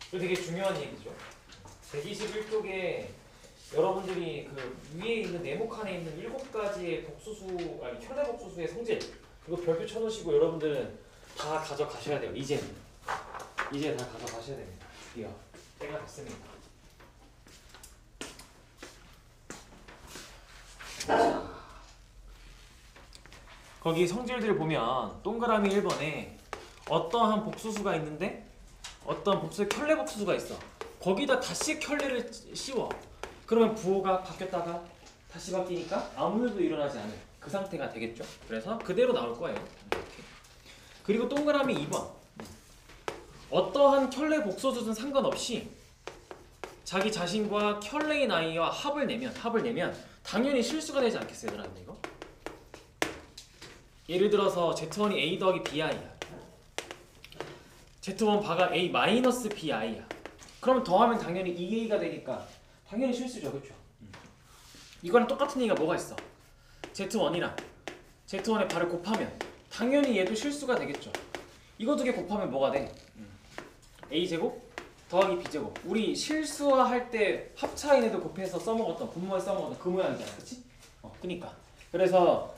이거 되게 중요한 얘기죠. 121쪽에 여러분들이 그 위에 있는 네모 칸에 있는 7가지의 복수수, 아니 현대 복수수의 성질 이거 별표 쳐놓으시고 여러분들은 다 가져가셔야 돼요. 이제 다 가져가셔야 됩니다. 드디어 때가 됐습니다. 자, 거기 성질들 보면 동그라미 1번에 어떠한 복수수가 있는데 어떤 복수의 켤레 복수수가 있어. 거기다 다시 켤레를 씌워. 그러면 부호가 바뀌었다가 다시 바뀌니까 아무 일도 일어나지 않은 그 상태가 되겠죠. 그래서 그대로 나올 거예요. 이렇게. 그리고 동그라미 2번 어떠한 켤레 복소수든 상관없이 자기 자신과 켤레인 아이와 합을 내면 당연히 실수가 되지 않겠어요, 얘들아? 이거 예를 들어서 Z1이 A 더하기 BI야. Z1 바가 A 마이너스 BI야. 그러면 더하면 당연히 2A가 되니까 당연히 실수죠, 그렇죠? 이거랑 똑같은 얘기가 뭐가 있어? Z1이랑 Z1의 바를 곱하면 당연히 얘도 실수가 되겠죠. 이거 두 개 곱하면 뭐가 돼? A제곱 더하기 B제곱. 우리 실수할 때 합차인에도 곱해서 써먹었던 분모에 써먹었던 그 모양이잖아, 그치? 그니까 그래서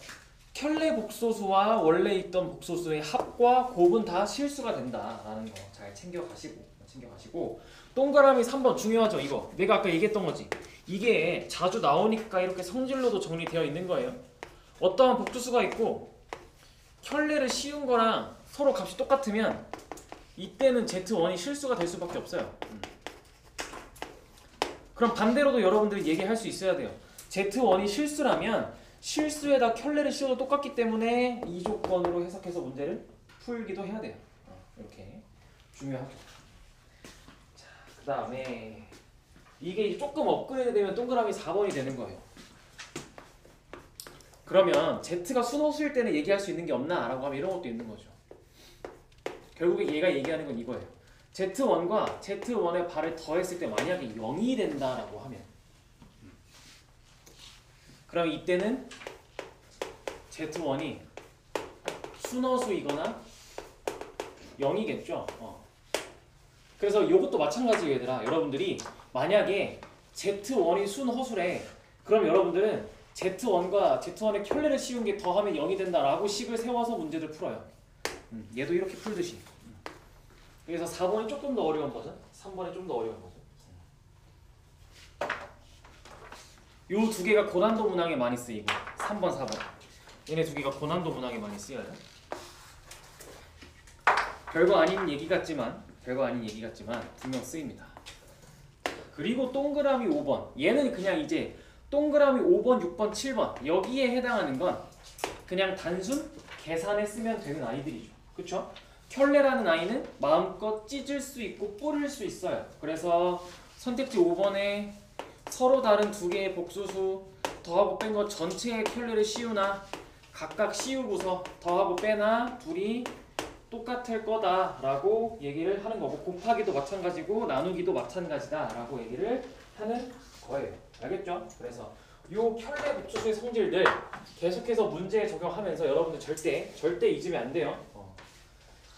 켤레 복소수와 원래 있던 복소수의 합과 곱은 다 실수가 된다라는 거 잘 챙겨가시고 동그라미 3번 중요하죠. 이거 내가 아까 얘기했던 거지. 이게 자주 나오니까 이렇게 성질로도 정리되어 있는 거예요. 어떠한 복수수가 있고 켤레를 씌운 거랑 서로 값이 똑같으면 이때는 Z1이 실수가 될 수밖에 없어요. 그럼 반대로도 여러분들이 얘기할 수 있어야 돼요. Z1이 실수라면 실수에다 켤레를 씌워도 똑같기 때문에 이 조건으로 해석해서 문제를 풀기도 해야 돼요. 이렇게 중요하죠. 자, 그 다음에 이게 이제 조금 업그레이드 되면 동그라미 4번이 되는 거예요. 그러면 Z가 순호수일 때는 얘기할 수 있는 게 없나? 라고 하면 이런 것도 있는 거죠. 결국에 얘가 얘기하는 건 이거예요. Z1과 Z1의 발을 더했을 때 만약에 0이 된다라고 하면 그럼 이때는 Z1이 순허수이거나 0이겠죠. 그래서 이것도 마찬가지예요, 얘들아. 여러분들이 만약에 Z1이 순허수래. 그럼 여러분들은 Z1과 Z1의 켤레를 씌운 게 더하면 0이 된다라고 식을 세워서 문제를 풀어요. 얘도 이렇게 풀듯이. 그래서 4번이 조금 더 어려운 버전, 3번이 좀 더 어려운 버전. 요 두 개가 고난도 문항에 많이 쓰이고 3번, 4번 얘네 두 개가 고난도 문항에 많이 쓰여요. 별거 아닌 얘기 같지만 분명 쓰입니다. 그리고 동그라미 5번 얘는 그냥 이제 동그라미 5번, 6번, 7번 여기에 해당하는 건 그냥 단순 계산에 쓰면 되는 아이들이죠. 그쵸? 켤레라는 아이는 마음껏 찢을 수 있고 뿌릴 수 있어요. 그래서 선택지 5번에 서로 다른 두 개의 복수수 더하고 뺀 거 전체의 켤레를 씌우나 각각 씌우고서 더하고 빼나 둘이 똑같을 거다라고 얘기를 하는 거고 곱하기도 마찬가지고 나누기도 마찬가지다라고 얘기를 하는 거예요. 알겠죠? 그래서 요 켤레 복수수의 성질들 계속해서 문제에 적용하면서 여러분들 절대 잊으면 안 돼요.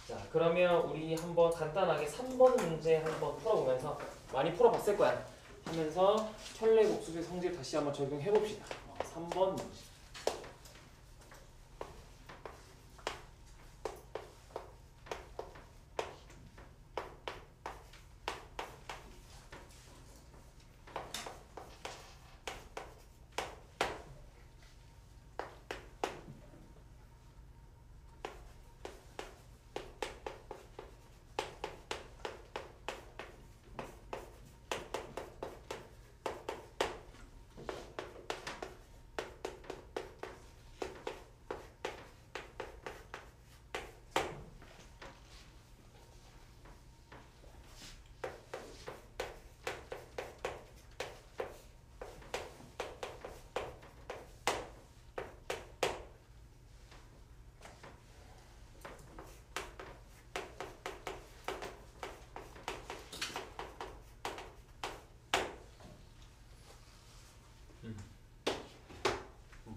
자, 그러면 우리 한번 간단하게 3번 문제 한번 풀어보면서 많이 풀어봤을 거야. 하면서 켤레 복수수의 성질 다시 한번 적용해 봅시다. 3번 문제.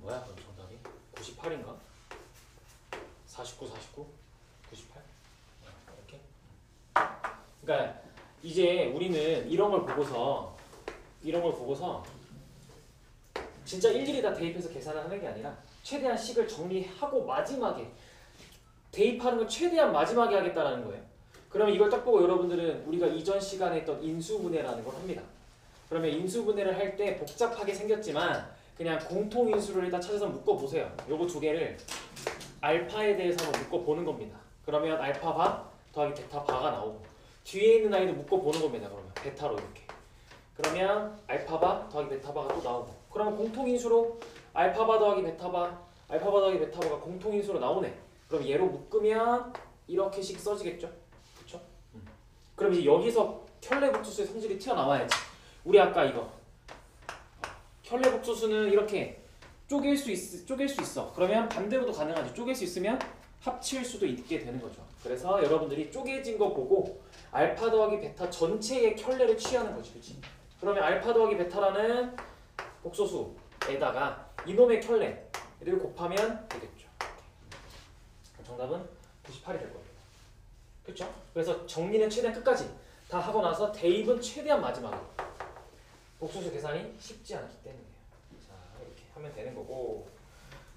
뭐야 그럼 정답이? 98인가? 49, 98? 이렇게? 그러니까 이제 우리는 이런 걸 보고서 진짜 일일이 다 대입해서 계산을 하는 게 아니라 최대한 식을 정리하고 마지막에 대입하는 걸 최대한 마지막에 하겠다라는 거예요. 그러면 이걸 딱 보고 여러분들은 우리가 이전 시간에 했던 인수분해라는 걸 합니다. 그러면 인수분해를 할 때 복잡하게 생겼지만 그냥 공통인수를 일단 찾아서 묶어보세요. 요거 두 개를 알파에 대해서 한번 묶어보는 겁니다. 그러면 알파바 더하기 베타바가 나오고 뒤에 있는 아이도 묶어보는 겁니다. 그러면 베타로 이렇게. 그러면 알파바 더하기 베타바가 또 나오고 그러면 공통인수로 알파바 더하기 베타바가 공통인수로 나오네. 그럼 얘로 묶으면 이렇게씩 써지겠죠? 그쵸? 그럼 이제 여기서 켤레복수수의 성질이 튀어나와야지. 우리 아까 이거 켤레복수수는 이렇게 쪼갤 수 있어. 그러면 반대로도 가능하지. 쪼갤 수 있으면 합칠 수도 있게 되는 거죠. 그래서 여러분들이 쪼개진 거 보고 알파 더하기 베타 전체의 켤레를 취하는 거지. 그치? 그러면 알파 더하기 베타라는 복소수에다가 이놈의 켤레를 곱하면 되겠죠. 정답은 98이 될 거예요. 그렇죠? 그래서 정리는 최대한 끝까지 다 하고 나서 대입은 최대한 마지막에. 복소수 계산이 쉽지 않기 때문이에요. 자, 이렇게 하면 되는 거고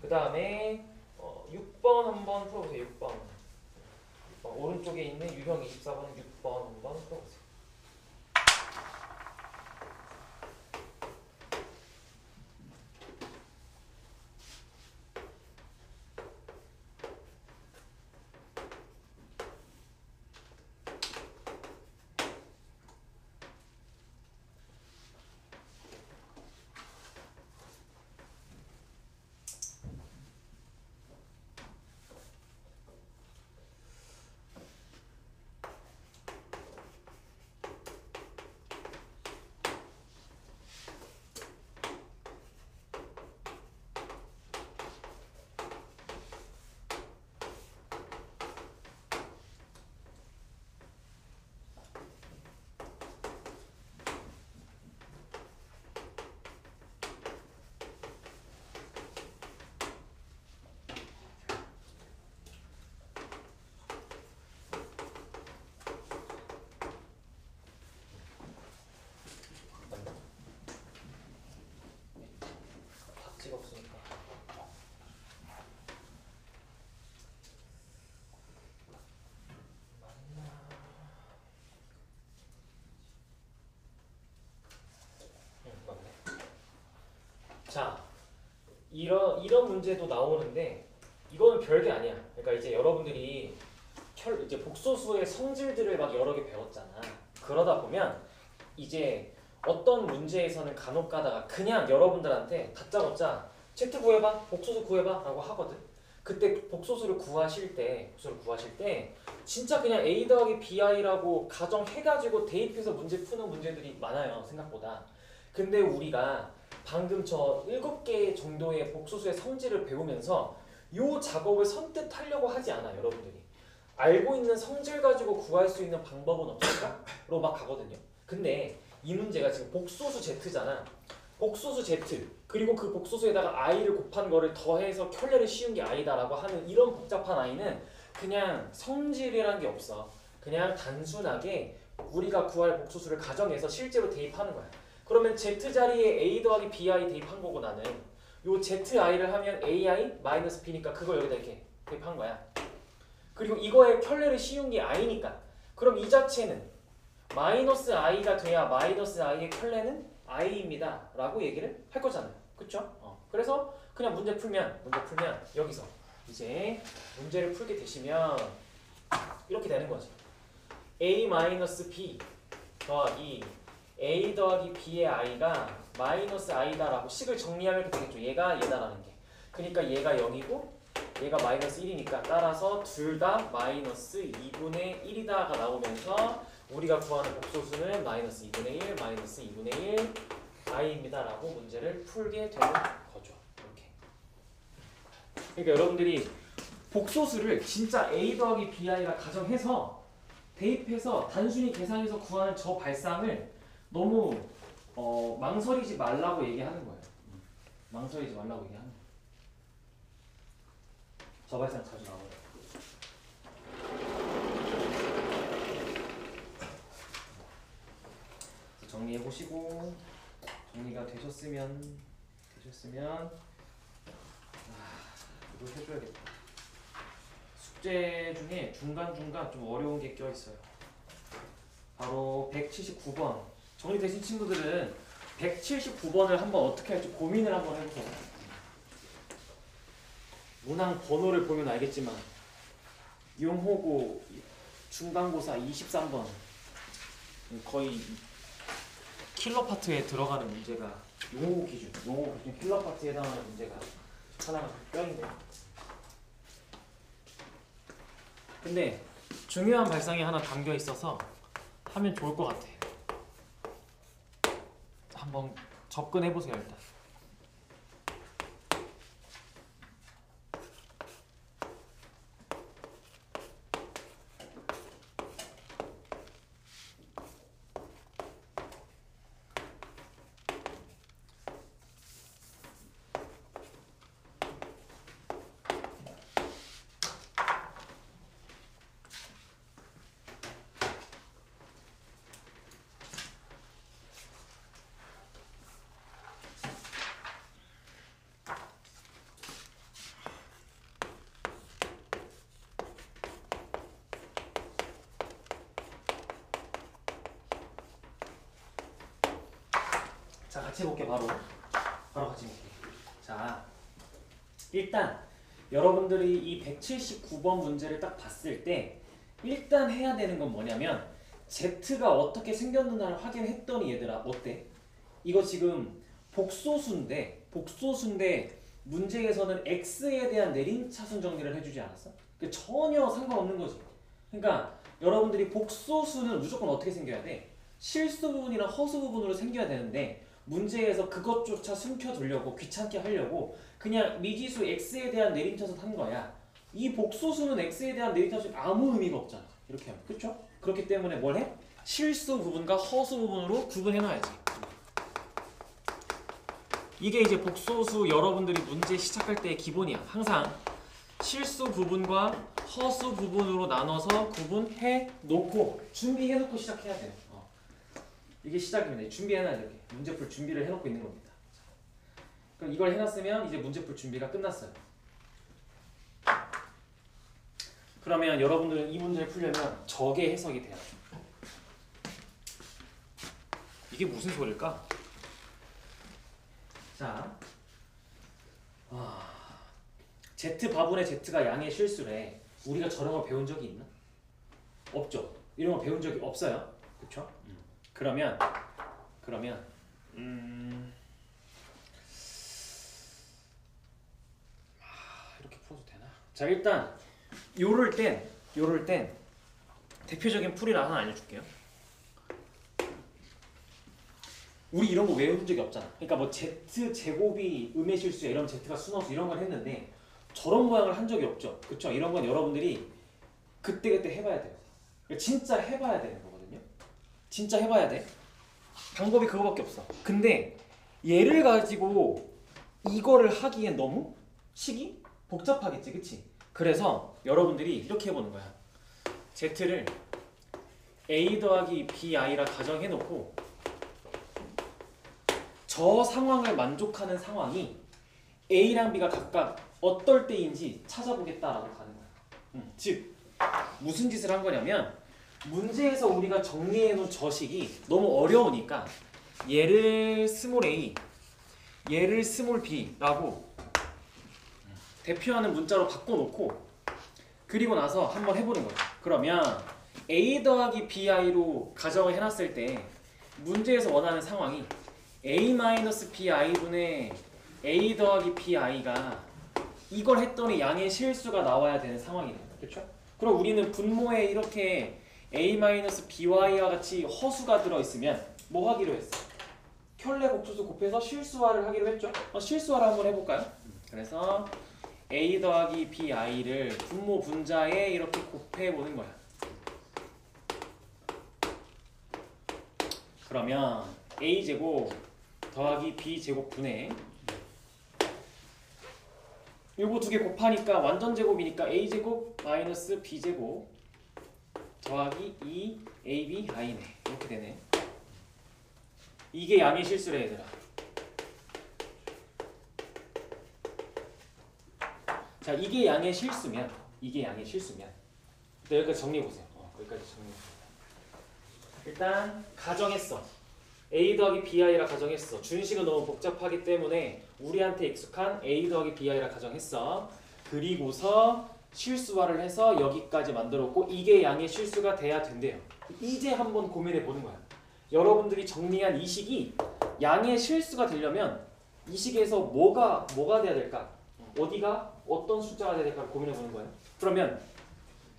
그 다음에 6번 한번 풀어보세요. 6번 오른쪽에 있는 유형 24번은 6번 한번 풀어보세요. 없으니까. 맞네. 자, 이런 문제도 나오는데 이거는 별게 아니야. 그러니까 이제 여러분들이 이제 복소수의 성질들을 막 여러 개 배웠잖아. 그러다 보면 이제 어떤 문제에서는 간혹 가다가 그냥 여러분들한테 다짜고짜 Z 구해봐, 복소수 구해봐 라고 하거든. 그때 복소수를 구하실 때 진짜 그냥 A 더하기 BI라고 가정해가지고 대입해서 문제 푸는 문제들이 많아요. 생각보다. 근데 우리가 방금 저 7개 정도의 복소수의 성질을 배우면서 요 작업을 선뜻 하려고 하지 않아. 여러분들이 알고 있는 성질 가지고 구할 수 있는 방법은 없을까? 로 막 가거든요. 근데 이 문제가 지금 복소수 Z잖아. 복소수 Z 그리고 그 복소수에다가 i를 곱한 거를 더해서 켤레를 씌운 게 i다라고 하는 이런 복잡한 i는 그냥 성질이란 게 없어. 그냥 단순하게 우리가 구할 복소수를 가정해서 실제로 대입하는 거야. 그러면 Z 자리에 a 더하기 bi 대입한 거고 나는 요 zi를 하면 ai b니까 그걸 여기다 이렇게 대입한 거야. 그리고 이거에 켤레를 씌운 게 i니까 그럼 이 자체는 마이너스 i가 돼야 마이너스 i의 켤레는 i입니다 라고 얘기를 할 거잖아요. 그쵸? 그래서 그냥 문제 풀면 여기서 이제 문제를 풀게 되시면 이렇게 되는 거지. a-b 더하기 a 더하기 b의 i가 마이너스 i다 라고 식을 정리하면 이렇게 되겠죠. 얘가 얘다라는 게. 그러니까 얘가 0이고 얘가 마이너스 1이니까 따라서 둘 다 마이너스 2분의 1이다가 나오면서 우리가 구하는 복소수는 마이너스 2분의 1, 마이너스 2분의 1 i입니다 라고 문제를 풀게 되는 거죠. 이렇게. 그러니까 여러분들이 복소수를 진짜 a 더하기 bi가 가정해서 대입해서 단순히 계산해서 구하는 저 발상을 너무 망설이지 말라고 얘기하는 거예요. 망설이지 말라고 얘기하는 거예요. 저 발상 자주 나와요. 정리해 보시고 정리가 되셨으면 이거 해줘야겠다. 숙제 중에 중간중간 좀 어려운 게 껴있어요. 바로 179번. 정리되신 친구들은 179번을 한번 어떻게 할지 고민을 한번 해보세요. 문항 번호를 보면 알겠지만 용호고 중간고사 23번 거의 킬러 파트에 들어가는 문제가 용호 기준 킬러 파트에 해당하는 문제가 하나가 껴있네. 근데 중요한 발상이 하나 담겨 있어서 하면 좋을 것 같아. 한번 접근해 보세요 일단. 자, 같이 해볼게. 바로 같이 해볼게. 자, 일단 여러분들이 이 179번 문제를 딱 봤을 때 일단 해야 되는 건 뭐냐면 Z가 어떻게 생겼느냐를 확인했더니 얘들아 어때? 이거 지금 복소수인데 문제에서는 X에 대한 내림차순 정리를 해주지 않았어? 전혀 상관없는 거지. 그러니까 여러분들이 복소수는 무조건 어떻게 생겨야 돼? 실수 부분이나 허수 부분으로 생겨야 되는데 문제에서 그것조차 숨겨두려고 귀찮게 하려고 그냥 미지수 x에 대한 내림차순 한 거야. 이 복소수는 x에 대한 내림차순이 아무 의미가 없잖아. 이렇게 하면. 그쵸? 그렇기 때문에 뭘 해? 실수 부분과 허수 부분으로 구분해놔야지. 이게 이제 복소수 여러분들이 문제 시작할 때의 기본이야. 항상 실수 부분과 허수 부분으로 나눠서 구분해 놓고 준비해 놓고 시작해야 돼요. 이게 시작입니다. 준비해놔야 돼. 문제 풀 준비를 해놓고 있는 겁니다. 그럼 이걸 해놨으면 이제 문제 풀 준비가 끝났어요. 그러면 여러분들은 이 문제를 풀려면 저게 해석이 돼요. 이게 무슨 소리일까? 자, Z 바분의 Z가 양의 실수래. 우리가 저런 걸 배운 적이 있나? 없죠. 이런 거 배운 적이 없어요. 그쵸? 그러면 이렇게 풀어도 되나? 자, 일단 요럴 땐 대표적인 풀이를 하나 알려줄게요. 우리 이런 거 외운 적이 없잖아. 그러니까 뭐 Z 제곱이 음의 실수야 이런 Z가 순허수 이런 걸 했는데 저런 모양을 한 적이 없죠. 그쵸? 이런 건 여러분들이 그때그때 해봐야 돼요. 진짜 해봐야 되는 거거든요. 진짜 해봐야 돼. 방법이 그거밖에 없어. 근데 얘를 가지고 이거를 하기엔 너무 식이 복잡하겠지, 그치? 그래서 여러분들이 이렇게 해보는 거야. Z를 A 더하기 BI라 가정해놓고 저 상황을 만족하는 상황이 A랑 B가 각각 어떨 때인지 찾아보겠다라고 가는 거야. 즉 무슨 짓을 한 거냐면 문제에서 우리가 정리해놓은 저 식이 너무 어려우니까 얘를 스몰 a, 얘를 스몰 b라고 대표하는 문자로 바꿔놓고 그리고 나서 한번 해보는 거예요. 그러면 a 더하기 bi로 가정을 해놨을 때 문제에서 원하는 상황이 a-bi분의 a 더하기 bi가 이걸 했더니 양의 실수가 나와야 되는 상황이래요. 그렇죠? 그럼 우리는 분모에 이렇게 a-by와 같이 허수가 들어있으면 뭐 하기로 했어? 켤레 복수수 곱해서 실수화를 하기로 했죠? 실수화를 한번 해볼까요? 그래서 a 더하기 bi를 분모 분자에 이렇게 곱해보는 거야. 그러면 a제곱 더하기 b제곱분의 요거 두 개 곱하니까 완전 제곱이니까 a제곱 마이너스 b제곱 더하기 2ab i네. 이렇게 되네. 이게 양의 실수래 얘들아. 자, 이게 양의 실수면 여기까지 정리해보세요. 여기까지 정리해보세요. 일단 가정했어. a 더하기 bi라 가정했어. 준식은 너무 복잡하기 때문에 우리한테 익숙한 a 더하기 bi라 가정했어. 그리고서 실수화를 해서 여기까지 만들었고 이게 양의 실수가 돼야 된대요. 이제 한번 고민해 보는 거야. 여러분들이 정리한 이 식이 양의 실수가 되려면 이 식에서 뭐가 돼야 될까? 어떤 숫자가 돼야 될까 고민해 보는 거예요. 그러면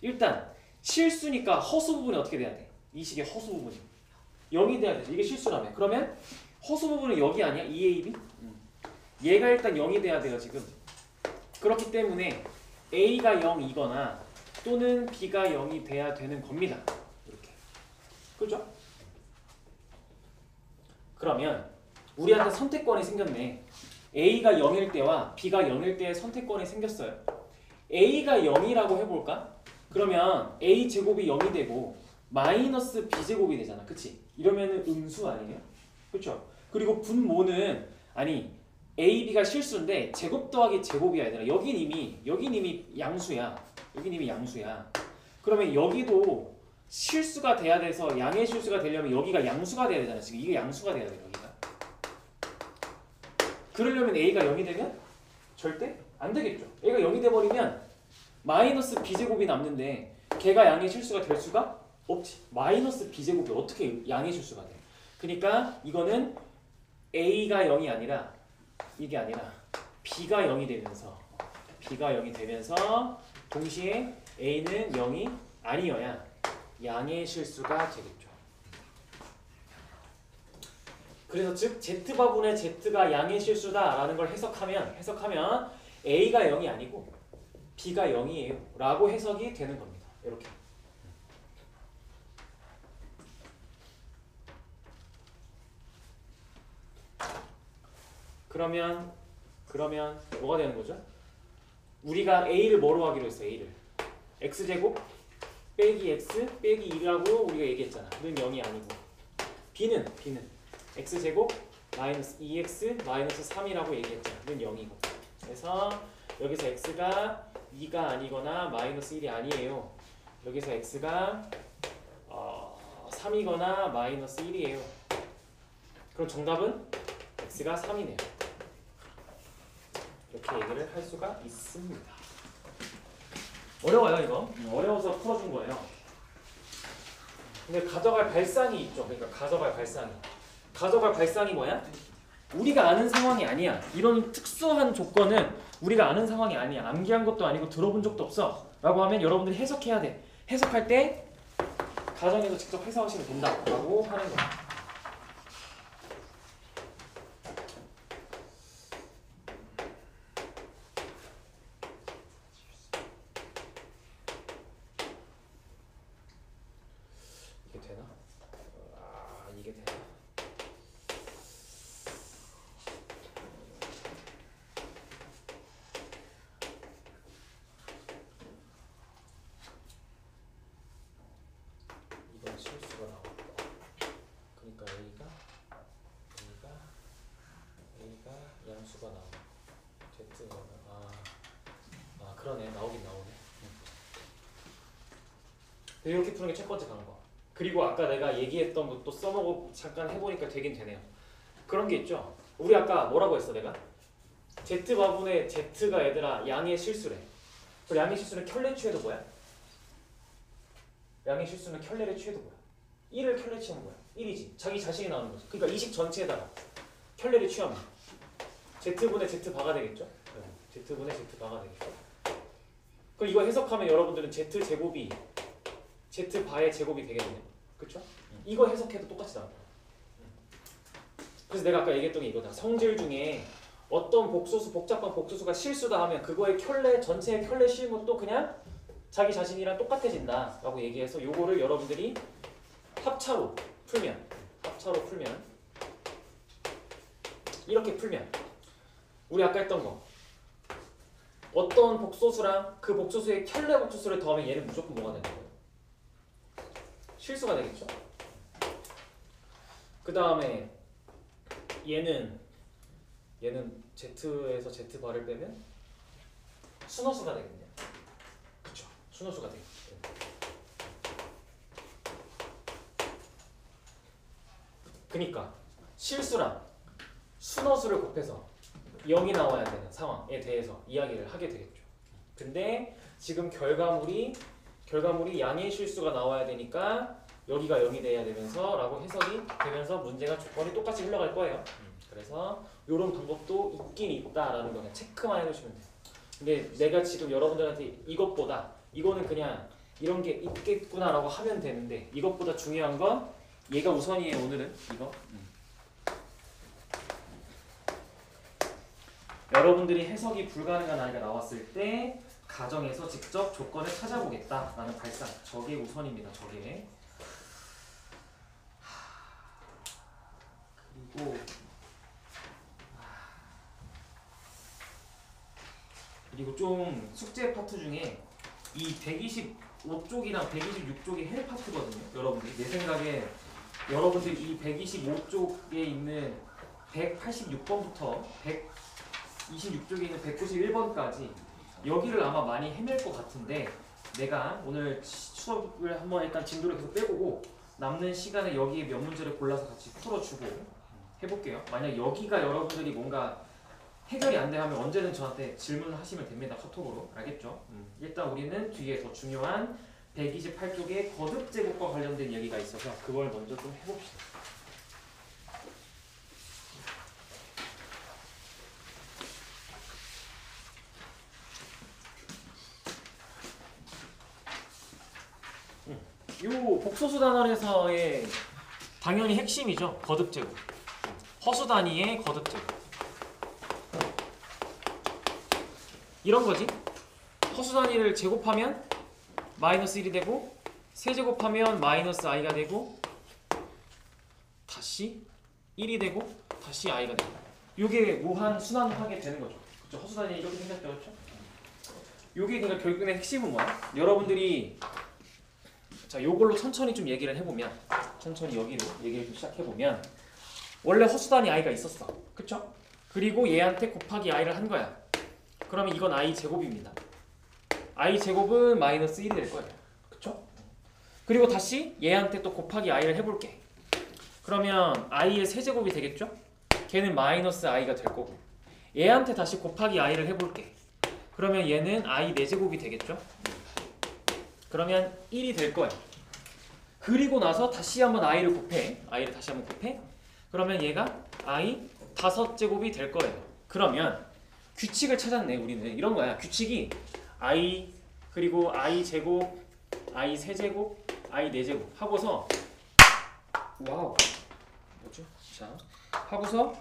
일단 실수니까 허수 부분이 어떻게 돼야 돼? 이 식의 허수 부분이 0이 돼야 되죠. 이게 실수라며. 그러면 허수 부분은 여기 아니야? 2ab? 얘가 일단 0이 돼야 돼요 지금. 그렇기 때문에 a가 0이거나 또는 b가 0이 돼야 되는 겁니다. 이렇게. 그죠? 그러면 우리한테 선택권이 생겼네. a가 0일 때와 b가 0일 때의 선택권이 생겼어요. a가 0이라고 해볼까? 그러면 a제곱이 0이 되고 마이너스 b제곱이 되잖아. 그치? 이러면은 음수 아니에요? 그쵸? 그리고 분모는 ab가 실수인데 제곱 더하기 제곱이야 얘들아. 여긴 이미 양수야. 그러면 여기도 실수가 돼야 돼서 양의 실수가 되려면 여기가 양수가 돼야 되잖아. 지금 이게 양수가 돼야 돼 여기가. 그러려면 a가 0이 되면 절대 안 되겠죠. a가 0이 돼버리면 마이너스 b제곱이 남는데 걔가 양의 실수가 될 수가 없지. 마이너스 b제곱이 어떻게 양의 실수가 돼. 그러니까 이거는 a가 0이 아니라 이게 아니라 b가 0이 되면서 동시에 a는 0이 아니어야 양의 실수가 되겠죠. 그래서 즉 z바분의 z가 양의 실수다라는 걸 해석하면 a가 0이 아니고 b가 0이에요 라고 해석이 되는 겁니다. 이렇게. 그러면 뭐가 되는 거죠? 우리가 a를 뭐로 하기로 했어? a를 x제곱 빼기 x 빼기 2라고 우리가 얘기했잖아. 는 0이 아니고 b는 x제곱 마이너스 2x 마이너스 3이라고 얘기했잖아. 는 0이고. 그래서 여기서 x가 2가 아니거나 마이너스 1이 아니에요. 여기서 x가 3이거나 마이너스 1이에요. 그럼 정답은 x가 3이네요. 이렇게 얘기를 할 수가 있습니다. 어려워요 이거? 어려워서 풀어준 거예요. 근데 가져갈 발상이 있죠. 그러니까 가져갈 발상이 뭐야? 우리가 아는 상황이 아니야. 이런 특수한 조건은 우리가 아는 상황이 아니야. 암기한 것도 아니고 들어본 적도 없어 라고 하면 여러분들이 해석해야 돼. 해석할 때 가정에서 직접 해석하시면 된다라고 하는 거야. 이게 되나? 이건 실수가 나왔다. 그러니까 A가 양수가 나오네. Z가 그러네. 나오긴 나오네. 이렇게 푸는 게 첫 번째 방법. 그리고 아까 내가 얘기했던 것도 써먹고 잠깐 해보니까 되긴 되네요. 그런 게 있죠. 우리 아까 뭐라고 했어 내가? Z바분의 Z가 얘들아 양의 실수래. 그 양의 실수는 켤레 취해도 뭐야? 양의 실수는 켤레를 취해도 뭐야? 1을 켤레 취하면 뭐야? 1이지. 자기 자신이 나오는 거지. 그러니까 이 식 전체에다가 켤레를 취하면 Z분의 Z바가 되겠죠? Z분의 Z바가 되겠죠. 그럼 이거 해석하면 여러분들은 Z제곱이 Z바의 제곱이 되겠네요. 그쵸? 이거 해석해도 똑같이 나와요. 그래서 내가 아까 얘기했던 게 이거다. 성질 중에 어떤 복잡한 복소수가 실수다 하면 그거의 전체의 켤레 씌운 것도 그냥 자기 자신이랑 똑같아진다 라고 얘기해서 요거를 여러분들이 합차로 풀면 이렇게 풀면 우리 아까 했던 거 어떤 복소수랑 그 복소수의 켤레 복소수를 더하면 얘는 무조건 뭐가 되는 거예요? 실수가 되겠죠. 그 다음에 얘는 Z에서 Z 바를 빼면 순허수가 되겠네요. 그쵸? 순허수가 되겠죠. 그니까 실수랑 순허수를 곱해서 0이 나와야 되는 상황에 대해서 이야기를 하게 되겠죠. 근데 지금 결과물이 양의 실수가 나와야 되니까 여기가 0이 돼야 되면서 라고 해석이 되면서 문제가 조건이 똑같이 흘러갈 거예요. 그래서 이런 방법도 있긴 있다라는 거 그냥 체크만 해놓으시면 돼요. 근데 내가 지금 여러분들한테 이것보다 이거는 그냥 이런 게 있겠구나라고 하면 되는데 이것보다 중요한 건 얘가 우선이에요. 오늘은 이거. 여러분들이 해석이 불가능한 아이가 나왔을 때 가정에서 직접 조건을 찾아보겠다라는 발상. 저게 우선입니다. 저게. 그리고 좀 숙제 파트 중에 이 125쪽이랑 126쪽이 헬 파트거든요. 여러분들 내 생각에 여러분들 이 125쪽에 있는 186번부터 126쪽에 있는 191번까지 여기를 아마 많이 헤맬 것 같은데 내가 오늘 수업을 한번 일단 진도를 계속 빼보고 남는 시간에 여기에 몇 문제를 골라서 같이 풀어주고 해볼게요. 만약 여기가 여러분들이 뭔가 해결이 안 돼 하면 언제든 저한테 질문하시면 됩니다. 카톡으로. 알겠죠? 일단 우리는 뒤에 더 중요한 128쪽의 거듭 제곱과 관련된 얘기가 있어서 그걸 먼저 좀 해봅시다. 요 복소수 단원에서의 당연히 핵심이죠. 거듭 제곱. 허수 단위의 거듭 제곱. 이런 거지. 허수 단위를 제곱하면 마이너스 1이 되고 세제곱하면 마이너스 i가 되고 다시 1이 되고 다시 i가 되고 요게 무한 순환하게 되는 거죠. 그쵸? 허수 단위 이렇게 생겼죠. 그렇죠? 요게 그러니까 결국엔 핵심은 뭐야? 여러분들이 자 요걸로 천천히 좀 얘기를 해보면 천천히 여기로 얘기를 좀 시작해보면 원래 허수 단위 i가 있었어. 그쵸? 그리고 얘한테 곱하기 i를 한 거야. 그러면 이건 i 제곱입니다. i 제곱은 마이너스 1이 될 거예요. 그쵸? 그리고 다시 얘한테 또 곱하기 i를 해볼게. 그러면 i의 세제곱이 되겠죠? 걔는 마이너스 i가 될 거고 얘한테 다시 곱하기 i를 해볼게. 그러면 얘는 i 4제곱이 되겠죠? 그러면 1이 될 거예요. 그리고 나서 다시 한번 i를 곱해. i를 다시 한번 곱해. 그러면 얘가 i 5제곱이 될 거예요. 그러면 규칙을 찾았네. 우리는 이런 거야. 규칙이 i 그리고 i 제곱, i 세제곱, i 4제곱 하고서 와우 뭐죠? 자 하고서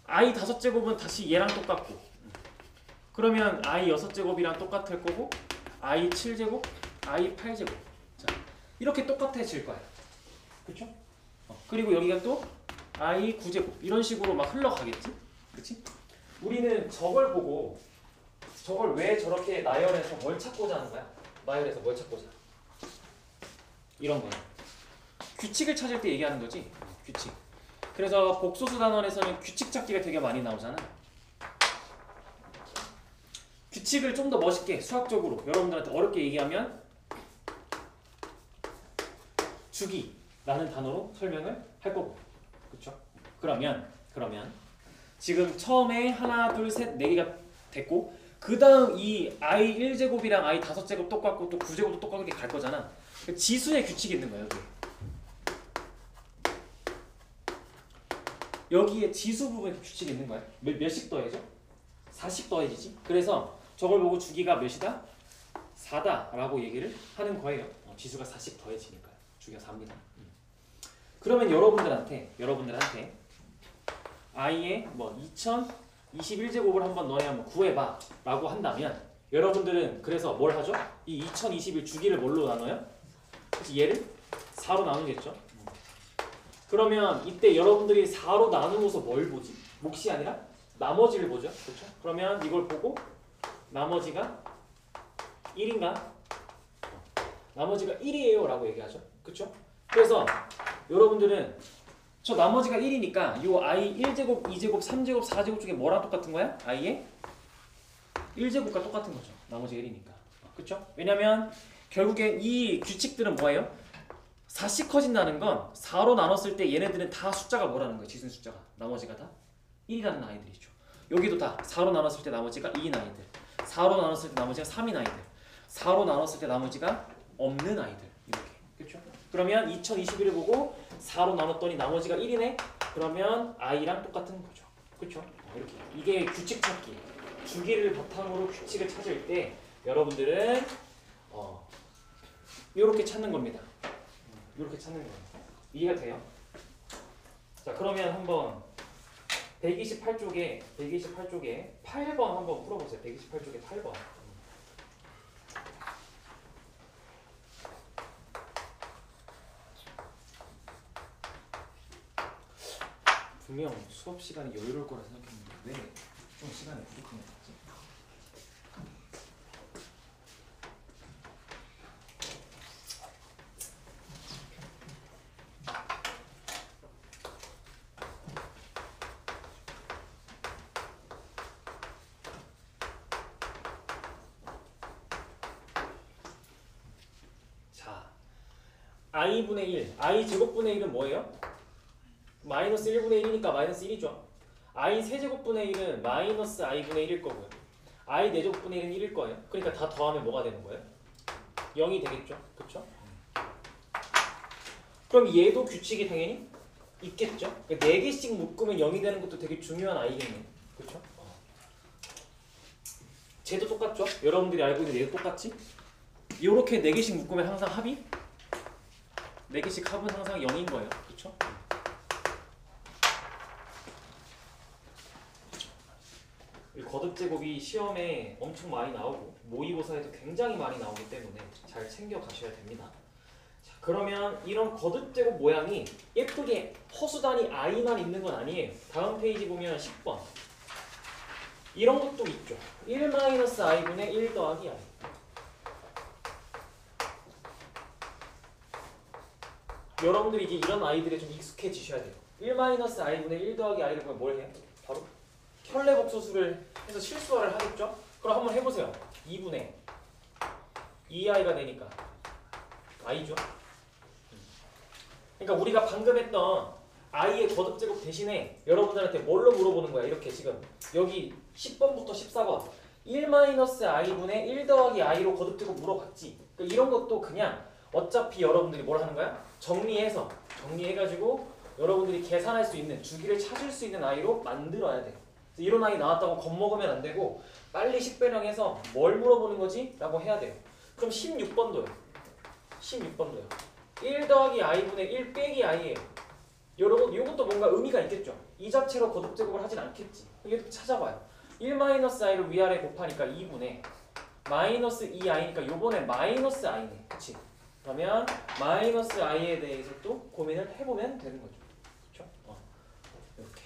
i 5제곱은 다시 얘랑 똑같고 그러면 i 6제곱이랑 똑같을 거고 i 7제곱, i 8제곱 자 이렇게 똑같아질 거야. 그렇죠? 그리고 여기가 또 i 9제곱 이런 식으로 막 흘러가겠지? 그렇지? 우리는 저걸 보고 저걸 왜 저렇게 나열해서 뭘 찾고자 하는 거야? 나열해서 뭘 찾고자? 이런 거야. 규칙을 찾을 때 얘기하는 거지. 규칙. 그래서 복소수 단원에서는 규칙 찾기가 되게 많이 나오잖아. 규칙을 좀 더 멋있게 수학적으로 여러분들한테 어렵게 얘기하면 주기라는 단어로 설명을 할 거고. 그렇죠? 그러면 지금 처음에 하나, 둘, 셋, 4개가 됐고 그 다음 이 i 1제곱이랑 i 5제곱 똑같고 또 9제곱도 똑같게 갈 거잖아. 지수의 규칙이 있는 거야. 여기에 지수 부분에 규칙이 있는 거야. 몇씩 더해져? 4씩 더해지지. 그래서 저걸 보고 주기가 몇이다? 4다 라고 얘기를 하는 거예요. 지수가 4씩 더해지니까 주기가 4입니다. 그러면 여러분들한테 i의 뭐 2021제곱을 한번 너네 한번 구해봐 라고 한다면 여러분들은 그래서 뭘 하죠? 이 2021 주기를 뭘로 나눠요? 그치? 얘를 4로 나누겠죠? 그러면 이때 여러분들이 4로 나누고서 뭘 보지? 몫이 아니라 나머지를 보죠. 그렇죠? 그러면 이걸 보고 나머지가 1인가? 나머지가 1이에요 라고 얘기하죠. 그렇죠? 그래서 여러분들은 저 나머지가 1이니까 요 i 1제곱, 2제곱, 3제곱, 4제곱 중에 뭐랑 똑같은 거야? i의 1제곱과 똑같은 거죠. 나머지가 1이니까. 그쵸? 왜냐면 결국에 이 규칙들은 뭐예요? 4씩 커진다는 건 4로 나눴을 때 얘네들은 다 숫자가 뭐라는 거예요? 지순 숫자가. 나머지가 다 1이라는 아이들이죠. 여기도 다 4로 나눴을 때 나머지가 2인 아이들, 4로 나눴을 때 나머지가 3인 아이들, 4로 나눴을 때 나머지가 없는 아이들. 이렇게. 그렇죠? 그러면 2021을 보고 4로 나눴더니 나머지가 1이네? 그러면 i랑 똑같은 거죠. 그렇죠? 이렇게. 이게 규칙 찾기. 주기를 바탕으로 규칙을 찾을 때 여러분들은 이렇게 찾는 겁니다. 이렇게 찾는 거예요. 이해가 돼요? 자, 그러면 한번 128쪽에 8번 한번 풀어보세요. 128쪽에 8번. 분명 수업 시간이 여유로울 거라 생각했는데 왜 좀 시간이 부족한 것 같지? 자, i분의 1, i 제곱분의 1은 뭐예요? 마이너스 1분의 1이니까 마이너스 1이죠. i 세제곱분의 1은 마이너스 i분의 1일 거고요. i 네제곱분의 1은 1일 거예요. 그러니까 다 더하면 뭐가 되는 거예요? 0이 되겠죠. 그쵸? 그럼 얘도 규칙이 당연히 있겠죠. 그러니까 4개씩 묶으면 0이 되는 것도 되게 중요한 i겠네요. 그쵸? 쟤도 똑같죠? 여러분들이 알고 있는 얘도 똑같지? 요렇게 4개씩 묶으면 항상 합이? 4개씩 합은 항상 0인 거예요. 그쵸? 거듭제곱이 시험에 엄청 많이 나오고 모의고사에도 굉장히 많이 나오기 때문에 잘 챙겨 가셔야 됩니다. 자, 그러면 이런 거듭제곱 모양이 예쁘게 허수단위 i만 있는 건 아니에요. 다음 페이지 보면 10번 이런 것도 있죠. 1-i분의 1 더하기 i. 여러분들이 이제 이런 아이들에 좀 익숙해지셔야 돼요. 1-i분의 1 더하기 i를 보면 뭘 해요? 바로 혈례복소수를 해서 실수화를 하겠죠? 그럼 한번 해보세요. 2분의 2i가 되니까 i죠? 그러니까 우리가 방금 했던 i의 거듭제곱 대신에 여러분들한테 뭘로 물어보는 거야? 이렇게 지금 여기 10번부터 14번 1-i분의 1 더하기 i로 거듭제곱 물어봤지? 그러니까 이런 것도 그냥 어차피 여러분들이 뭘 하는 거야? 정리해가지고 여러분들이 계산할 수 있는 주기를 찾을 수 있는 i로 만들어야 돼. 이런 i 나왔다고 겁먹으면 안 되고 빨리 식변형해서 뭘 물어보는 거지? 라고 해야 돼요. 그럼 16번도요. 16번도요. 1 더하기 i분의 1 빼기 i예요. 여러분 이것도 뭔가 의미가 있겠죠? 이 자체로 거듭제곱을 하진 않겠지. 이렇게 찾아봐요. 1-i를 위아래 곱하니까 2분의 마이너스 2i니까 요번에 마이너스 i네. 그치? 그러면 마이너스 i에 대해서 또 고민을 해보면 되는 거죠. 그렇죠? 이렇게.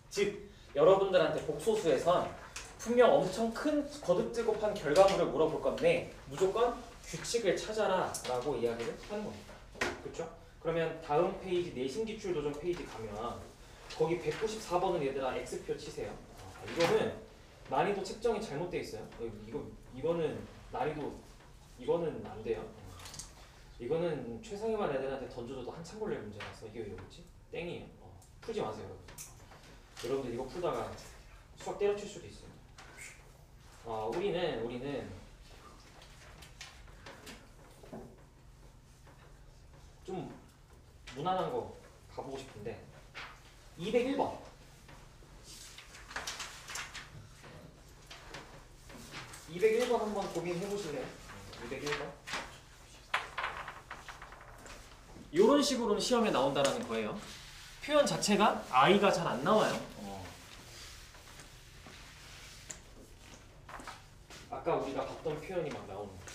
즉 여러분들한테 복소수에선 분명 엄청 큰 거듭제곱한 결과물을 물어볼 건데 무조건 규칙을 찾아라 라고 이야기를 하는 겁니다. 그렇죠? 그러면 다음 페이지 내신기출도전 페이지 가면 거기 194번은 얘들아 X표 치세요. 이거는 난이도 책정이 잘못되어 있어요. 이거는 난이도 이거는 안 돼요. 이거는 최상위반 애들한테 던져줘도 한참 걸릴 문제라서 이게 왜 이러지? 땡이에요. 풀지 마세요 여러분. 여러분들 이거 풀다가 수학 때려칠 수도 있어요. 우리는 좀 무난한 거 가보고 싶은데 201번 201번 한번 고민해 보실래요? 201번 이런 식으로는 시험에 나온다라는 거예요. 표현 자체가 i가 잘 안 나와요. 아까 우리가 봤던 표현이 막 나오는 거.